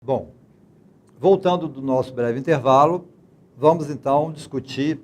Bom, voltando do nosso breve intervalo, vamos então discutir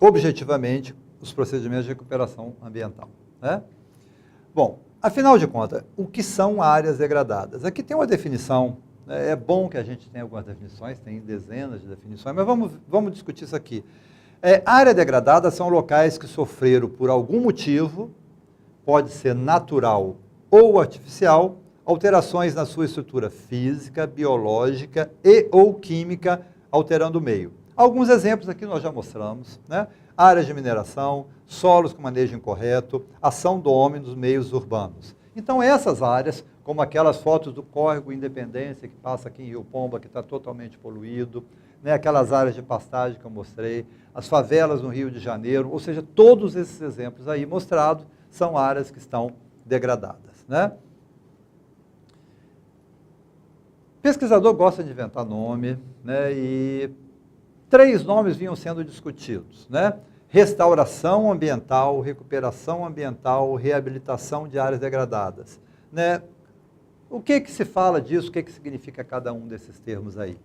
objetivamente os procedimentos de recuperação ambiental, né? Bom, afinal de contas, o que são áreas degradadas? Aqui tem uma definição, né? É bom que a gente tenha algumas definições, tem dezenas de definições, mas vamos discutir isso aqui. Área degradada são locais que sofreram por algum motivo, pode ser natural ou artificial, alterações na sua estrutura física, biológica e ou química, alterando o meio. Alguns exemplos aqui nós já mostramos, né? Áreas de mineração, solos com manejo incorreto, ação do homem nos meios urbanos. Então essas áreas, como aquelas fotos do córrego Independência, que passa aqui em Rio Pomba, que está totalmente poluído, né? Aquelas áreas de pastagem que eu mostrei, as favelas no Rio de Janeiro, ou seja, todos esses exemplos aí mostrados são áreas que estão degradadas, né? Pesquisador gosta de inventar nome, né? E 3 nomes vinham sendo discutidos, né? Restauração ambiental, recuperação ambiental, reabilitação de áreas degradadas, né? O que se fala disso? O que significa cada um desses termos aí?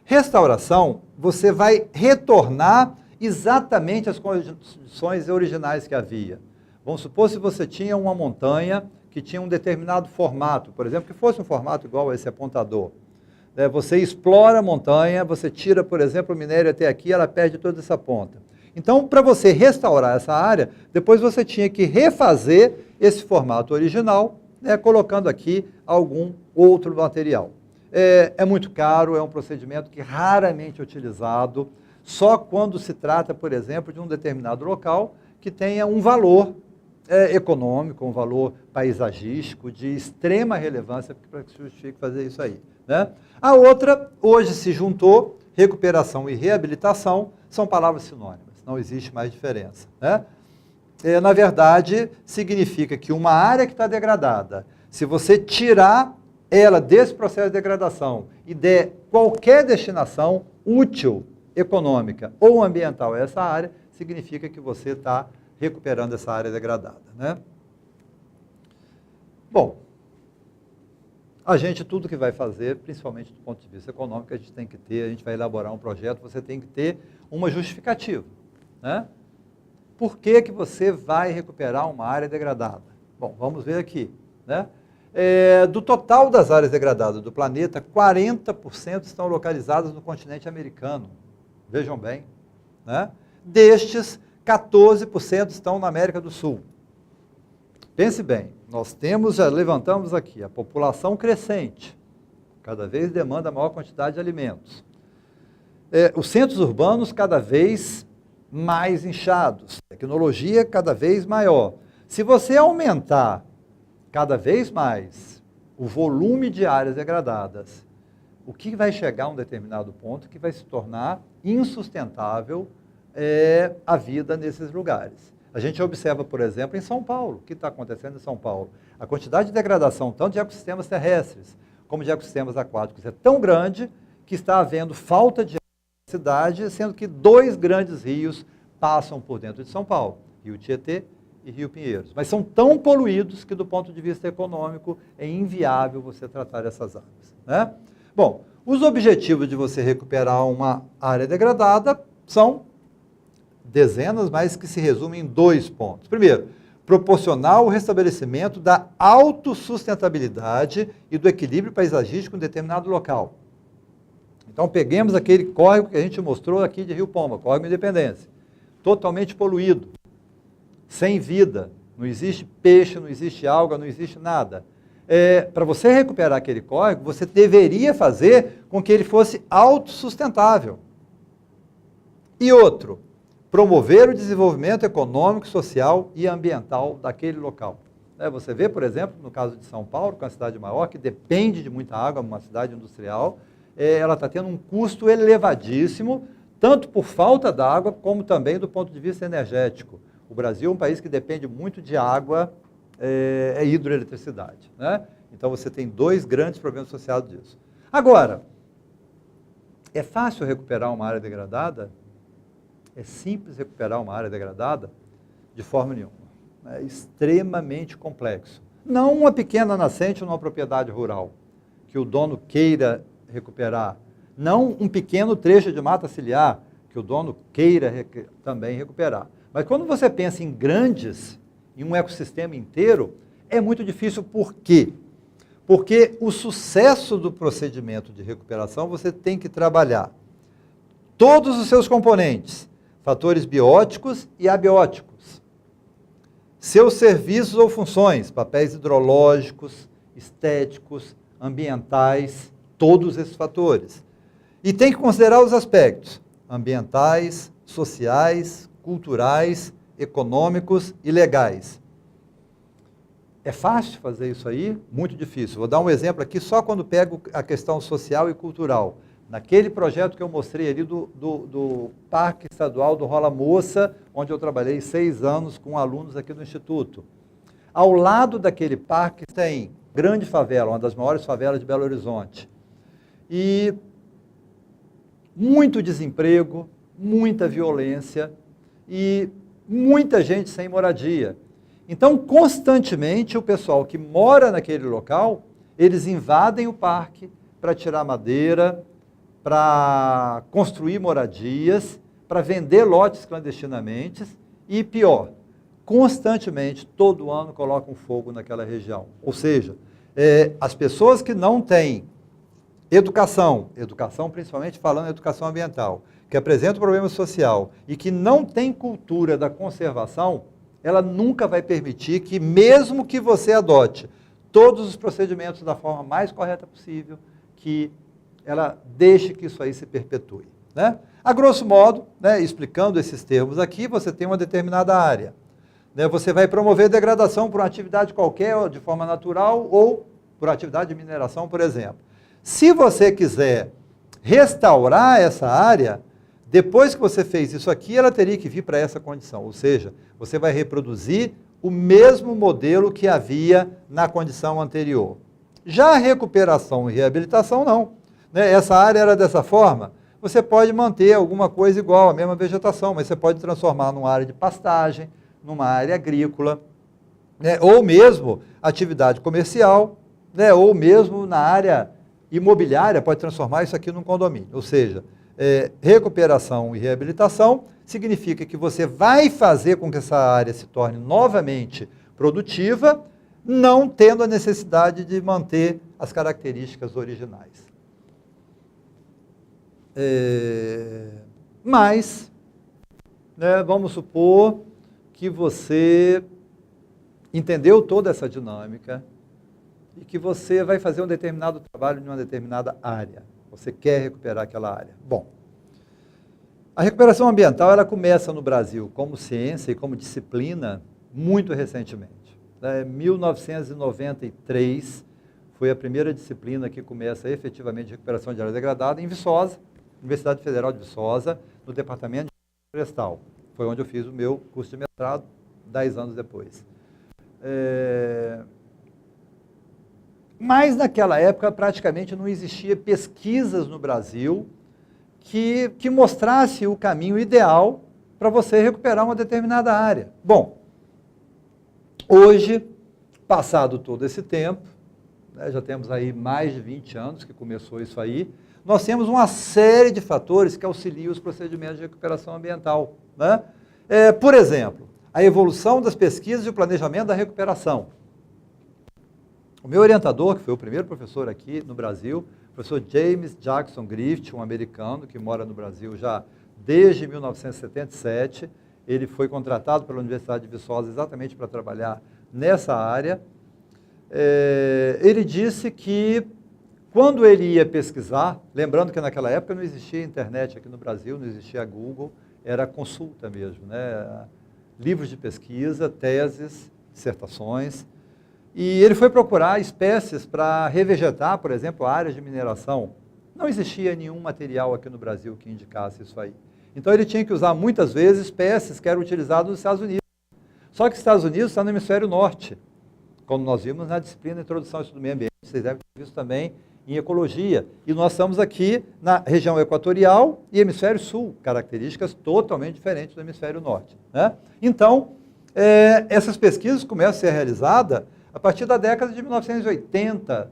Restauração, você vai retornar exatamente às condições originais que havia. Vamos supor se você tinha uma montanha que tinha um determinado formato, por exemplo, que fosse um formato igual a esse apontador. Você explora a montanha, você tira, por exemplo, o minério até aqui, ela perde toda essa ponta. Então, para você restaurar essa área, depois você tinha que refazer esse formato original, né, colocando aqui algum outro material. É muito caro, é um procedimento que raramente é utilizado, só quando se trata, por exemplo, de um determinado local que tenha um valor econômico, um valor paisagístico de extrema relevância para que se justifique fazer isso aí, né? A outra, hoje se juntou, recuperação e reabilitação, são palavras sinônimas, não existe mais diferença, né? Na verdade, significa que uma área que está degradada, se você tirar ela desse processo de degradação e der qualquer destinação útil, econômica ou ambiental a essa área, significa que você está recuperando essa área degradada, né? Bom, a gente, tudo que vai fazer, principalmente do ponto de vista econômico, a gente tem que ter, a gente vai elaborar um projeto, você tem que ter uma justificativa, né? Por que você vai recuperar uma área degradada? Bom, vamos ver aqui, né? Do total das áreas degradadas do planeta, 40% estão localizadas no continente americano. Vejam bem, né? Destes, 14% estão na América do Sul. Pense bem, nós já levantamos aqui a população crescente, cada vez demanda maior quantidade de alimentos. Os centros urbanos cada vez mais inchados, tecnologia cada vez maior. Se você aumentar cada vez mais o volume de áreas degradadas, o que vai chegar a um determinado ponto que vai se tornar insustentável a vida nesses lugares. A gente observa, por exemplo, em São Paulo, o que está acontecendo em São Paulo. A quantidade de degradação, tanto de ecossistemas terrestres como de ecossistemas aquáticos, é tão grande que está havendo falta de água na cidade, sendo que 2 grandes rios passam por dentro de São Paulo, Rio Tietê e Rio Pinheiros. Mas são tão poluídos que, do ponto de vista econômico, é inviável você tratar essas águas, né? Bom, os objetivos de você recuperar uma área degradada são dezenas, mas que se resumem em 2 pontos. Primeiro, proporcionar o restabelecimento da autossustentabilidade e do equilíbrio paisagístico em determinado local. Então, peguemos aquele córrego que a gente mostrou aqui de Rio Pomba, córrego Independência, totalmente poluído, sem vida, não existe peixe, não existe alga, não existe nada. Para você recuperar aquele córrego, você deveria fazer com que ele fosse autossustentável. E outro, promover o desenvolvimento econômico, social e ambiental daquele local. Você vê, por exemplo, no caso de São Paulo, que é uma cidade maior, que depende de muita água, uma cidade industrial, ela está tendo um custo elevadíssimo, tanto por falta d'água, como também do ponto de vista energético. O Brasil é um país que depende muito de água, hidroeletricidade, né? Então você tem 2 grandes problemas associados disso. Agora, é fácil recuperar uma área degradada? É simples recuperar uma área degradada? De forma nenhuma. É extremamente complexo. Não uma pequena nascente numa propriedade rural, que o dono queira recuperar, não um pequeno trecho de mata ciliar que o dono queira também recuperar. Mas quando você pensa em grandes, em um ecossistema inteiro, é muito difícil. Por quê? Porque o sucesso do procedimento de recuperação, você tem que trabalhar todos os seus componentes, fatores bióticos e abióticos, seus serviços ou funções, papéis hidrológicos, estéticos, ambientais, todos esses fatores. E tem que considerar os aspectos ambientais, sociais, culturais, econômicos e legais. É fácil fazer isso aí? Muito difícil. Vou dar um exemplo aqui, só quando pego a questão social e cultural. Naquele projeto que eu mostrei ali do Parque Estadual do Rola Moça, onde eu trabalhei 6 anos com alunos aqui do Instituto. Ao lado daquele parque tem grande favela, uma das maiores favelas de Belo Horizonte. E muito desemprego, muita violência e muita gente sem moradia. Então, constantemente, o pessoal que mora naquele local, eles invadem o parque para tirar madeira, para construir moradias, para vender lotes clandestinamente e, pior, constantemente, todo ano, colocam fogo naquela região. Ou seja, as pessoas que não têm educação principalmente falando em educação ambiental, que apresentam problema social e que não tem cultura da conservação, ela nunca vai permitir que, mesmo que você adote todos os procedimentos da forma mais correta possível, que ela deixe que isso aí se perpetue. Né? A grosso modo, né, explicando esses termos aqui, você tem uma determinada área. Né? Você vai promover degradação por uma atividade qualquer, de forma natural, ou por atividade de mineração, por exemplo. Se você quiser restaurar essa área, depois que você fez isso aqui, ela teria que vir para essa condição. Ou seja, você vai reproduzir o mesmo modelo que havia na condição anterior. Já a recuperação e reabilitação, não. Né? Essa área era dessa forma, você pode manter alguma coisa igual, a mesma vegetação, mas você pode transformar numa área de pastagem, numa área agrícola, né? Ou mesmo atividade comercial, né? Ou mesmo na área imobiliária, pode transformar isso aqui num condomínio. Ou seja, recuperação e reabilitação significa que você vai fazer com que essa área se torne novamente produtiva, não tendo a necessidade de manter as características originais. Mas, né, vamos supor que você entendeu toda essa dinâmica e que você vai fazer um determinado trabalho em uma determinada área. Você quer recuperar aquela área. Bom, a recuperação ambiental ela começa no Brasil como ciência e como disciplina muito recentemente. Em 1993 foi a primeira disciplina que começa efetivamente a recuperação de área degradada em Viçosa, Universidade Federal de Viçosa, no Departamento de Florestal. Foi onde eu fiz o meu curso de mestrado, 10 anos depois. Mas naquela época praticamente não existia pesquisas no Brasil que mostrasse o caminho ideal para você recuperar uma determinada área. Bom, hoje, passado todo esse tempo, né, já temos aí mais de 20 anos que começou isso aí, nós temos uma série de fatores que auxiliam os procedimentos de recuperação ambiental. Né? Por exemplo, a evolução das pesquisas e o planejamento da recuperação. O meu orientador, que foi o primeiro professor aqui no Brasil, o professor James Jackson Griffith, um americano que mora no Brasil já desde 1977, ele foi contratado pela Universidade de Viçosa exatamente para trabalhar nessa área. Ele disse que quando ele ia pesquisar, lembrando que naquela época não existia internet aqui no Brasil, não existia Google, era consulta mesmo, né? Livros de pesquisa, teses, dissertações. E ele foi procurar espécies para revegetar, por exemplo, áreas de mineração. Não existia nenhum material aqui no Brasil que indicasse isso aí. Então ele tinha que usar muitas vezes espécies que eram utilizadas nos Estados Unidos. Só que os Estados Unidos está no hemisfério norte, como nós vimos na disciplina de Introdução ao Estudo do Meio Ambiente. Vocês devem ter visto também em Ecologia. E nós estamos aqui na região equatorial e hemisfério sul, características totalmente diferentes do hemisfério norte. Né? Então, essas pesquisas começam a ser realizadas a partir da década de 1980,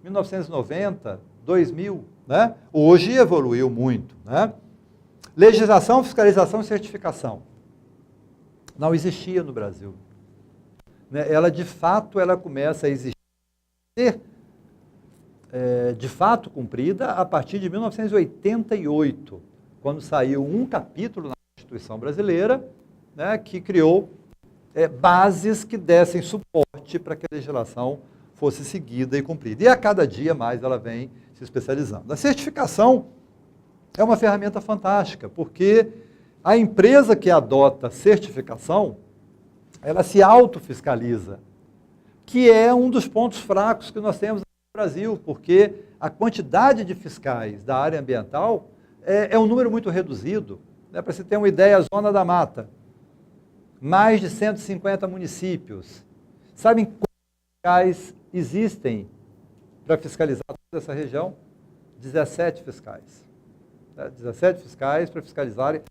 1990, 2000, né? Hoje evoluiu muito, né? Legislação, fiscalização e certificação. Não existia no Brasil. Né? Ela, de fato, ela começa a existir, de fato, cumprida a partir de 1988, quando saiu um capítulo na Constituição brasileira, né, que criou bases que dessem suporte para que a legislação fosse seguida e cumprida. E a cada dia mais ela vem se especializando. A certificação é uma ferramenta fantástica, porque a empresa que adota certificação, ela se autofiscaliza, que é um dos pontos fracos que nós temos no Brasil, porque a quantidade de fiscais da área ambiental é um número muito reduzido. Né? Para você ter uma ideia, a Zona da Mata, mais de 150 municípios. Sabem quantos fiscais existem para fiscalizar toda essa região? 17 fiscais. 17 fiscais para fiscalizarem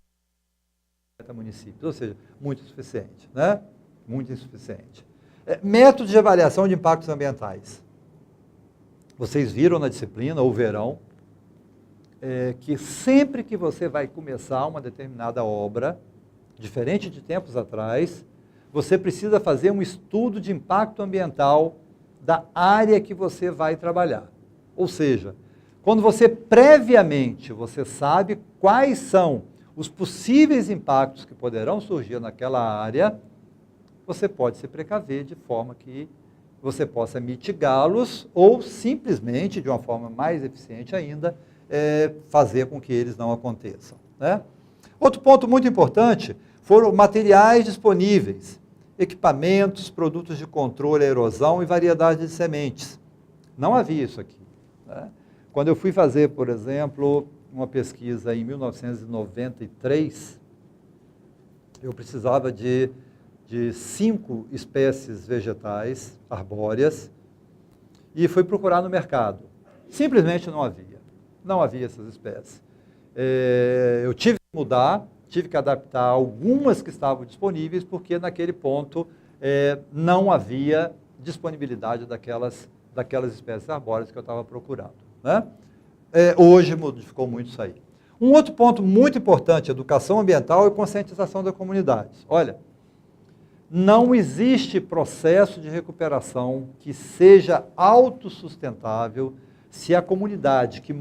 50 municípios, ou seja, muito insuficiente, né? Muito insuficiente. Métodos de avaliação de impactos ambientais. Vocês viram na disciplina, ou verão, que sempre que você vai começar uma determinada obra, diferente de tempos atrás, você precisa fazer um estudo de impacto ambiental da área que você vai trabalhar. Ou seja, quando você previamente, você sabe quais são os possíveis impactos que poderão surgir naquela área, você pode se precaver de forma que você possa mitigá-los ou simplesmente, de uma forma mais eficiente ainda, fazer com que eles não aconteçam. Né? Outro ponto muito importante foram materiais disponíveis, equipamentos, produtos de controle à erosão e variedade de sementes. Não havia isso aqui. Né? Quando eu fui fazer, por exemplo, uma pesquisa em 1993, eu precisava de 5 espécies vegetais arbóreas e fui procurar no mercado. Simplesmente não havia. Não havia essas espécies. Eu tive que mudar, tive que adaptar algumas que estavam disponíveis, porque naquele ponto não havia disponibilidade daquelas espécies arbóreas que eu estava procurando. Né? Hoje modificou muito isso aí. Um outro ponto muito importante, educação ambiental e conscientização da comunidade. Olha, não existe processo de recuperação que seja autossustentável se a comunidade que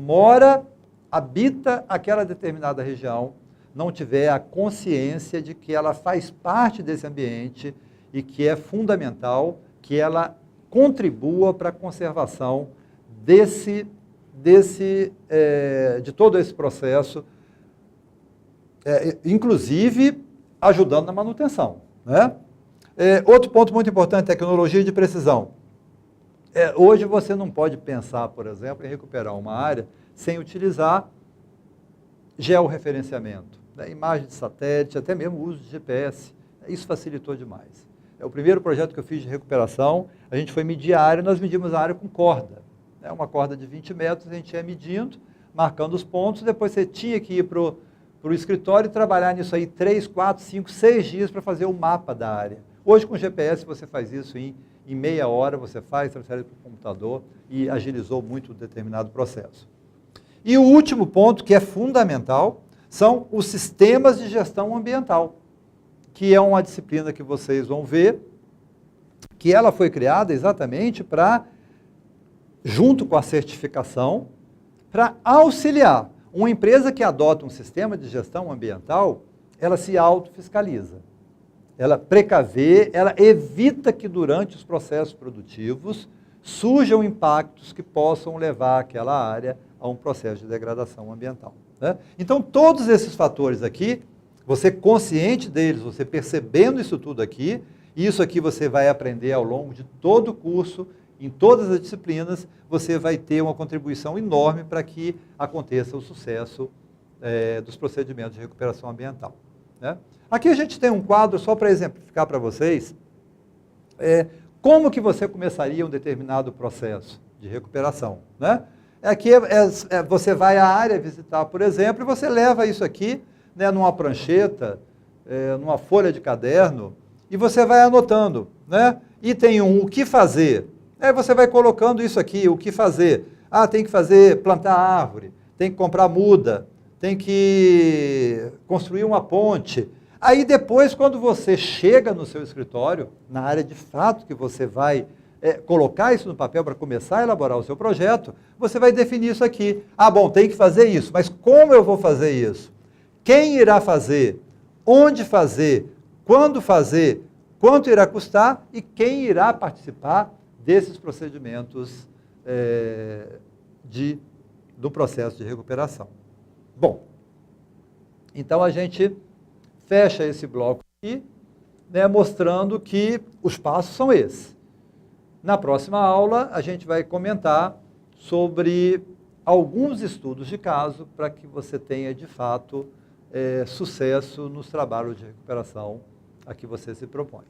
habita aquela determinada região, não tiver a consciência de que ela faz parte desse ambiente e que é fundamental que ela contribua para a conservação de todo esse processo, inclusive ajudando na manutenção. Né? Outro ponto muito importante, tecnologia de precisão. Hoje você não pode pensar, por exemplo, em recuperar uma área sem utilizar georreferenciamento, né? Imagem de satélite, até mesmo o uso de GPS. Isso facilitou demais. O primeiro projeto que eu fiz de recuperação, a gente foi medir a área, nós medimos a área com corda. Uma corda de 20 metros, a gente ia medindo, marcando os pontos, depois você tinha que ir para o escritório e trabalhar nisso aí 3, 4, 5, 6 dias para fazer o mapa da área. Hoje com GPS você faz isso em meia hora, você transfere para o computador e agilizou muito o determinado processo. E o último ponto, que é fundamental, são os sistemas de gestão ambiental, que é uma disciplina que vocês vão ver, que ela foi criada exatamente para, junto com a certificação, para auxiliar. Uma empresa que adota um sistema de gestão ambiental, ela se autofiscaliza. Ela precavê, ela evita que durante os processos produtivos surjam impactos que possam levar aquela área a um processo de degradação ambiental. Né? Então, todos esses fatores aqui, você consciente deles, você percebendo isso tudo aqui, isso aqui você vai aprender ao longo de todo o curso, em todas as disciplinas, você vai ter uma contribuição enorme para que aconteça o sucesso dos procedimentos de recuperação ambiental. Né? Aqui a gente tem um quadro, só para exemplificar para vocês, como que você começaria um determinado processo de recuperação. Né? Aqui você vai à área visitar, por exemplo, e você leva isso aqui, né, numa prancheta, numa folha de caderno, e você vai anotando. Né? Item 1, o que fazer? Aí você vai colocando isso aqui, o que fazer? Ah, tem que fazer, plantar árvore, tem que comprar muda, tem que construir uma ponte. Aí depois, quando você chega no seu escritório, na área de fato que você vai colocar isso no papel para começar a elaborar o seu projeto, você vai definir isso aqui. Ah, bom, tem que fazer isso, mas como eu vou fazer isso? Quem irá fazer? Onde fazer? Quando fazer? Quanto irá custar? E quem irá participar desses procedimentos do processo de recuperação. Bom, então a gente fecha esse bloco aqui, né, mostrando que os passos são esses. Na próxima aula, a gente vai comentar sobre alguns estudos de caso para que você tenha, de fato, sucesso nos trabalhos de recuperação a que você se propõe.